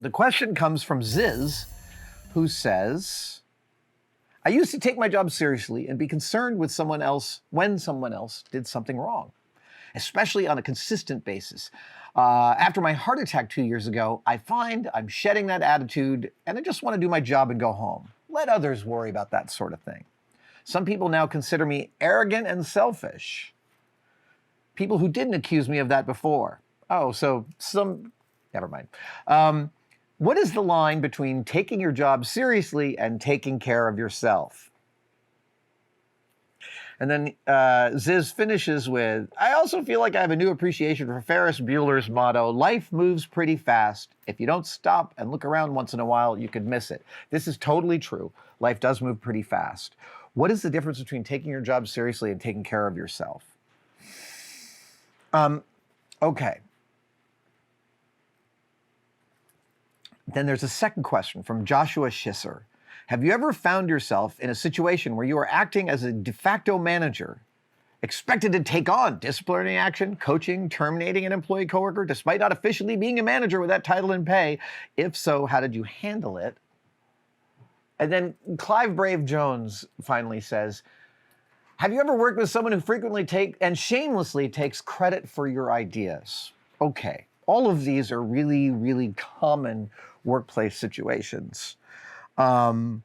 The question comes from Ziz, who says, I used to take my job seriously and be concerned with someone else when someone else did something wrong, especially on a consistent basis. After my heart attack 2 years ago, I find I'm shedding that attitude and I just want to do my job and go home. Let others worry about that sort of thing. Some people now consider me arrogant and selfish. People who didn't accuse me of that before. Never mind. What is the line between taking your job seriously and taking care of yourself? And then Ziz finishes with, I also feel like I have a new appreciation for Ferris Bueller's motto, life moves pretty fast. If you don't stop and look around once in a while, you could miss it. This is totally true. Life does move pretty fast. What is the difference between taking your job seriously and taking care of yourself? Okay. Then there's a second question from Joshua Schisser. Have you ever found yourself in a situation where you are acting as a de facto manager, expected to take on disciplinary action, coaching, terminating an employee coworker, despite not officially being a manager with that title and pay? If so, how did you handle it? And then Clive Brave Jones finally says, have you ever worked with someone who frequently shamelessly takes credit for your ideas? Okay, all of these are really, really common workplace situations. And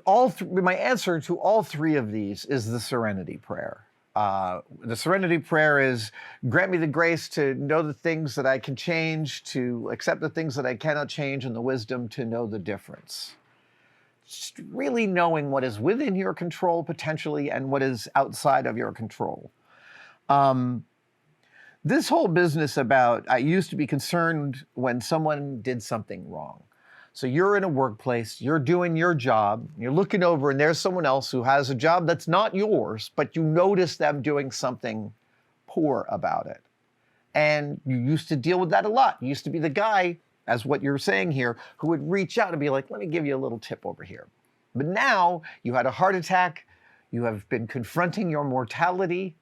my answer to all three of these is the serenity prayer. The serenity prayer is, grant me the grace to know the things that I can change, to accept the things that I cannot change, and the wisdom to know the difference. Just really knowing what is within your control potentially and what is outside of your control. This whole business about, I used to be concerned when someone did something wrong. So you're in a workplace, you're doing your job, you're looking over and there's someone else who has a job that's not yours, but you notice them doing something poor about it. And you used to deal with that a lot. You used to be the guy, as what you're saying here, who would reach out and be like, let me give you a little tip over here. But now you had a heart attack, you have been confronting your mortality.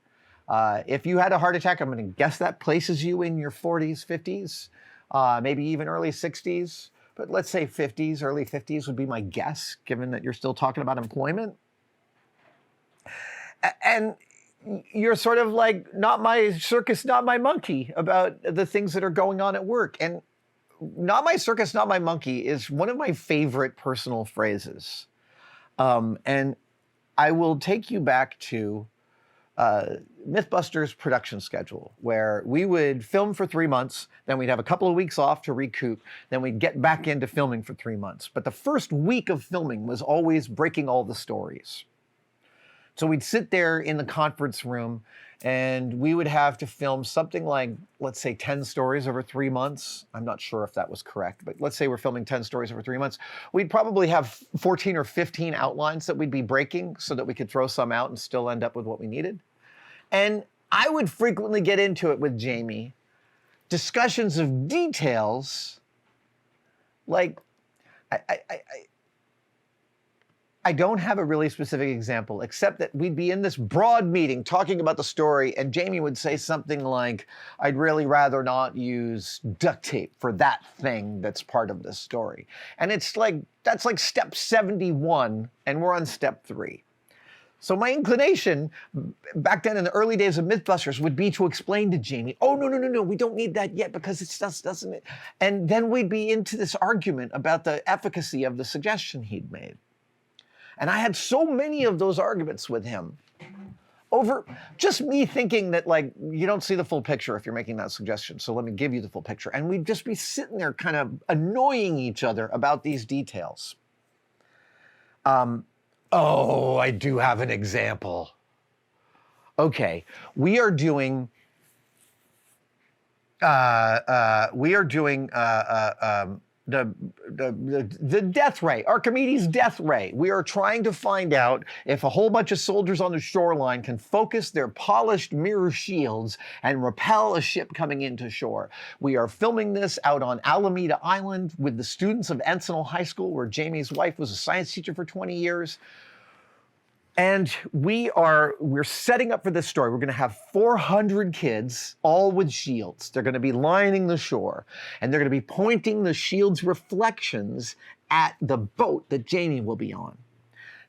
If you had a heart attack, I'm going to guess that places you in your 40s, 50s, maybe even early 60s. But let's say 50s, early 50s would be my guess, given that you're still talking about employment. And you're sort of like, not my circus, not my monkey, about the things that are going on at work. And not my circus, not my monkey is one of my favorite personal phrases. And I will take you back to Mythbusters production schedule, where we would film for 3 months, then we'd have a couple of weeks off to recoup, then we'd get back into filming for 3 months. But the first week of filming was always breaking all the stories. So we'd sit there in the conference room and we would have to film something like, let's say 10 stories over 3 months. I'm not sure if that was correct, but let's say we're filming 10 stories over 3 months. We'd probably have 14 or 15 outlines that we'd be breaking so that we could throw some out and still end up with what we needed. And I would frequently get into it with Jamie, discussions of details, like, I don't have a really specific example, except that we'd be in this broad meeting talking about the story, and Jamie would say something like, I'd really rather not use duct tape for that thing that's part of this story. And it's like, that's like step 71, and we're on step 3. So my inclination back then in the early days of Mythbusters would be to explain to Jamie, oh, no, we don't need that yet because it just doesn't. And then we'd be into this argument about the efficacy of the suggestion he'd made. And I had so many of those arguments with him over just me thinking that, like, you don't see the full picture if you're making that suggestion, so let me give you the full picture. And we'd just be sitting there kind of annoying each other about these details. Oh, I do have an example. Okay, we are doing the death ray, Archimedes' death ray. We are trying to find out if a whole bunch of soldiers on the shoreline can focus their polished mirror shields and repel a ship coming into shore. We are filming this out on Alameda Island with the students of Encinal High School, where Jamie's wife was a science teacher for 20 years. And we're setting up for this story. We're going to have 400 kids, all with shields. They're going to be lining the shore, and they're going to be pointing the shield's reflections at the boat that Jamie will be on.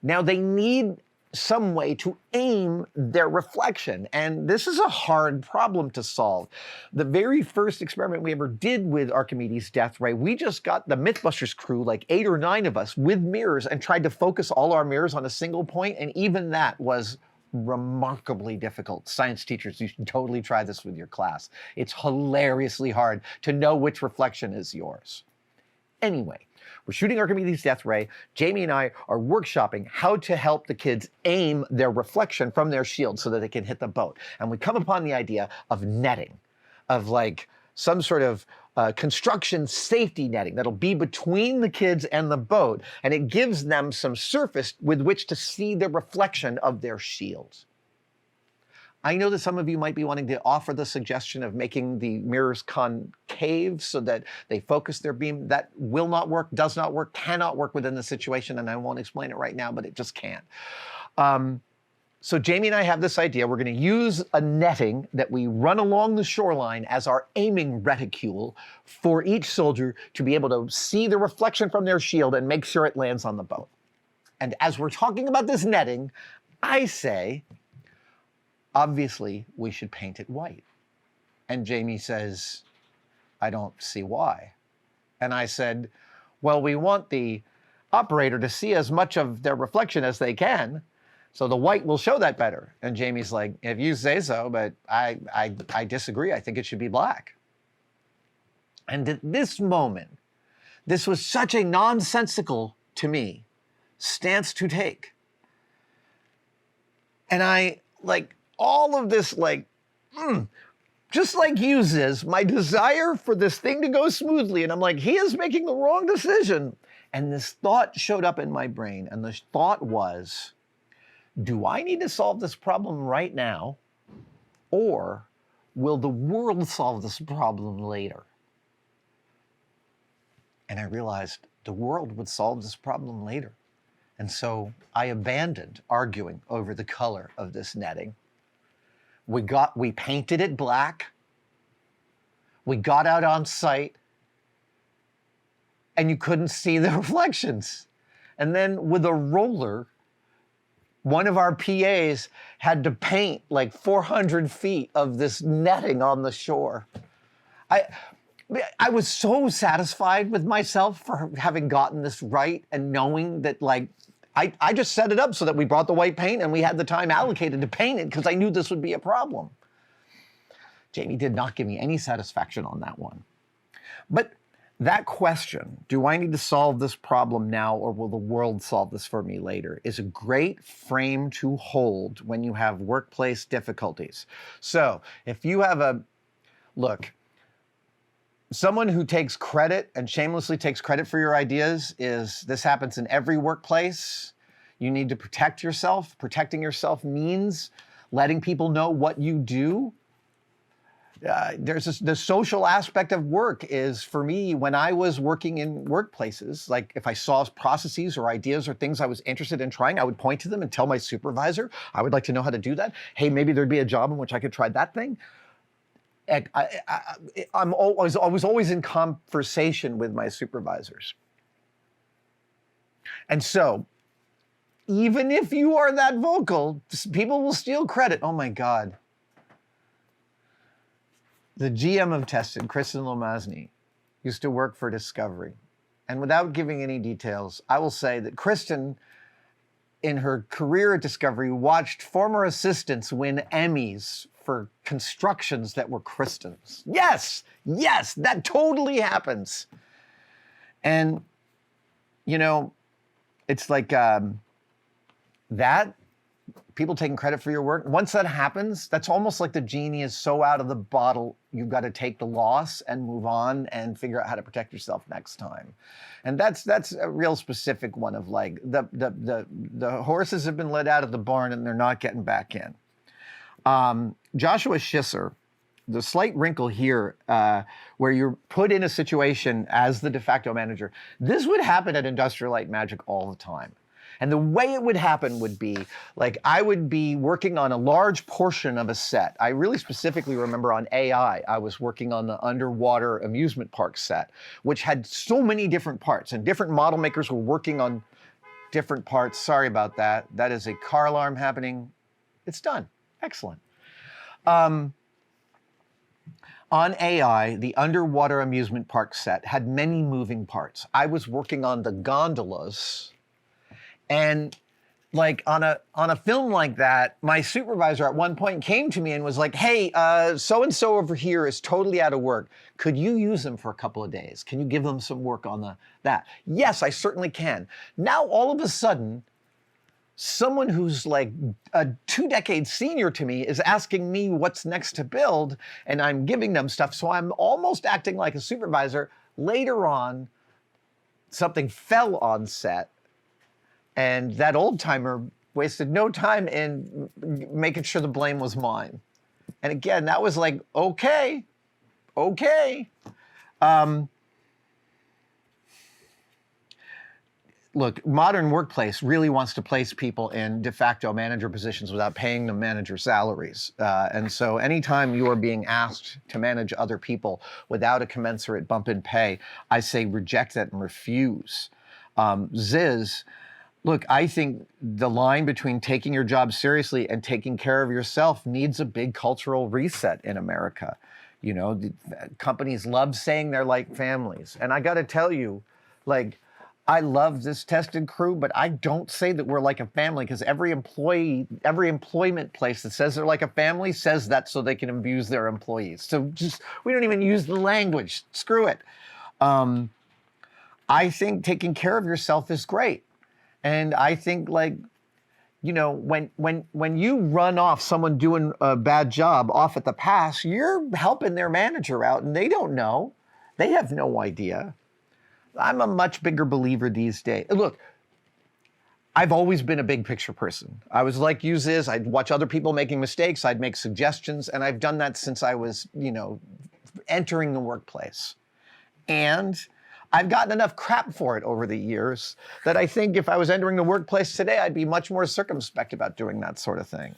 Now, they need some way to aim their reflection, and this is a hard problem to solve. The very first experiment we ever did with Archimedes' death ray, we just got the Mythbusters crew, like 8 or 9 of us, with mirrors and tried to focus all our mirrors on a single point, and even that was remarkably difficult. Science teachers, you should totally try this with your class. It's hilariously hard to know which reflection is yours. Anyway, we're shooting Archimedes' death ray. Jamie and I are workshopping how to help the kids aim their reflection from their shield so that they can hit the boat. And we come upon the idea of netting, of like some sort of construction safety netting that'll be between the kids and the boat, and it gives them some surface with which to see the reflection of their shields. I know that some of you might be wanting to offer the suggestion of making the mirrors concave so that they focus their beam. That will not work, does not work, cannot work within the situation, and I won't explain it right now, but it just can't. So Jamie and I have this idea. We're going to use a netting that we run along the shoreline as our aiming reticule for each soldier to be able to see the reflection from their shield and make sure it lands on the boat. And as we're talking about this netting, I say, obviously, we should paint it white. And Jamie says, I don't see why. And I said, well, we want the operator to see as much of their reflection as they can, so the white will show that better. And Jamie's like, if you say so, but I disagree. I think it should be black. And at this moment, this was such a nonsensical, to me, stance to take. And I, like, all of this, like, just like uses my desire for this thing to go smoothly. And I'm like, he is making the wrong decision. And this thought showed up in my brain. And the thought was, do I need to solve this problem right now? Or will the world solve this problem later? And I realized the world would solve this problem later. And so I abandoned arguing over the color of this netting. We painted it black. We got out on site, and you couldn't see the reflections. And then with a roller, one of our PAs had to paint like 400 feet of this netting on the shore. I was so satisfied with myself for having gotten this right and knowing that, like, I just set it up so that we brought the white paint and we had the time allocated to paint it because I knew this would be a problem. Jamie did not give me any satisfaction on that one. But that question, do I need to solve this problem now or will the world solve this for me later, is a great frame to hold when you have workplace difficulties. So if you have someone who takes credit and shamelessly takes credit for your ideas this happens in every workplace. You need to protect yourself. Protecting yourself means letting people know what you do. The social aspect of work is, for me, when I was working in workplaces, like if I saw processes or ideas or things I was interested in trying, I would point to them and tell my supervisor, I would like to know how to do that. Hey, maybe there'd be a job in which I could try that thing. I was always in conversation with my supervisors. And so, even if you are that vocal, people will steal credit. Oh my God. The GM of Tested, Kristen Lomazny, used to work for Discovery. And without giving any details, I will say that Kristen, in her career at Discovery, watched former assistants win Emmys for constructions that were Kristen's. Yes, that totally happens. And, you know, it's like that, people taking credit for your work. Once that happens, that's almost like the genie is so out of the bottle, you've got to take the loss and move on and figure out how to protect yourself next time. And that's a real specific one of, like, the horses have been let out of the barn and they're not getting back in. Joshua Schisser, the slight wrinkle here where you're put in a situation as the de facto manager, this would happen at Industrial Light and Magic all the time. And the way it would happen would be, like, I would be working on a large portion of a set. I really specifically remember on AI, I was working on the underwater amusement park set, which had so many different parts, and different model makers were working on different parts. Sorry about that. That is a car alarm happening. It's done. Excellent. On AI, the underwater amusement park set had many moving parts. I was working on the gondolas, and like on a film like that, my supervisor at one point came to me and was like, "Hey, so-and-so over here is totally out of work. Could you use them for a couple of days? Can you give them some work on that?" Yes, I certainly can. Now, all of a sudden, someone who's like 2 decades senior to me is asking me what's next to build, and I'm giving them stuff. So I'm almost acting like a supervisor. Later on, something fell on set, and that old timer wasted no time in making sure the blame was mine. And again, that was like, okay. Look, modern workplace really wants to place people in de facto manager positions without paying them manager salaries. And so anytime you are being asked to manage other people without a commensurate bump in pay, I say reject that and refuse. Ziz, look, I think the line between taking your job seriously and taking care of yourself needs a big cultural reset in America. You know, companies love saying they're like families. And I got to tell you, like, I love this tested crew, but I don't say that we're like a family, because every employment place that says they're like a family says that so they can abuse their employees. So just, we don't even use the language. Screw it. I think taking care of yourself is great. And I think, like, you know, when you run off someone doing a bad job off at the pass, you're helping their manager out, and they don't know. They have no idea. I'm a much bigger believer these days. Look, I've always been a big picture person. I was like you, Ziz. I'd watch other people making mistakes. I'd make suggestions, and I've done that since I was, you know, entering the workplace. And I've gotten enough crap for it over the years that I think if I was entering the workplace today, I'd be much more circumspect about doing that sort of thing.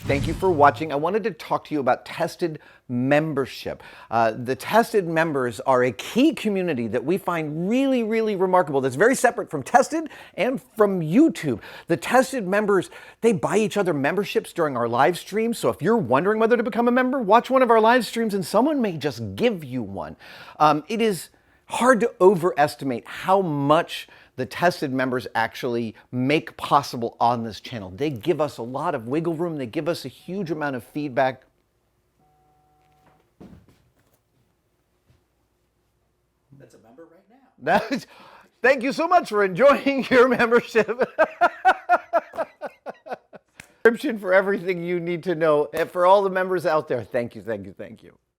Thank you for watching. I wanted to talk to you about Tested membership. The Tested members are a key community that we find really, really remarkable. That's very separate from Tested and from YouTube. The Tested members, they buy each other memberships during our live streams. So if you're wondering whether to become a member, watch one of our live streams and someone may just give you one. It is hard to overestimate how much the Tested members actually make possible on this channel. They give us a lot of wiggle room. They give us a huge amount of feedback. That's a member right now. Thank you so much for enjoying your membership. Description for everything you need to know. And for all the members out there, thank you, thank you, thank you.